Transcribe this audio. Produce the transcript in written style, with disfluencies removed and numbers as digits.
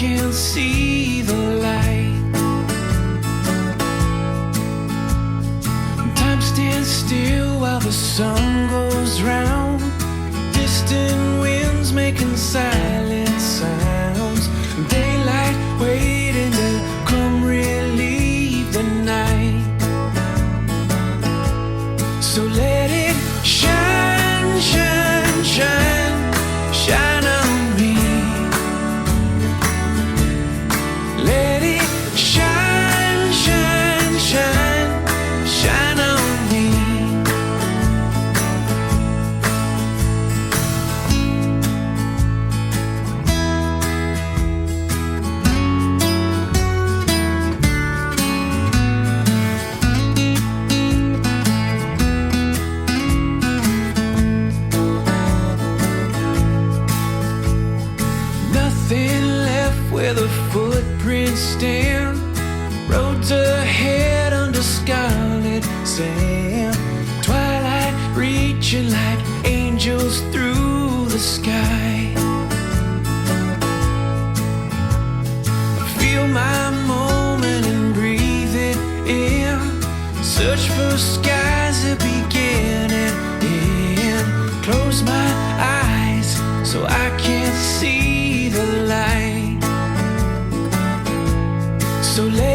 can't see the light. Time stands still while the sun goes round. Distant winds making silent sounds. Daylight waiting to come relieve the night. So let it shine, shine, shine, shine on me. Let it shine, shine, shine, shine on me. Nothing left where the footprints stand. Roads ahead under scarlet sand. Twilight reaching like angels through the sky. Feel my moment and breathe it in. Search for skies that begin and end. Close my eyes so I can't see the light. So let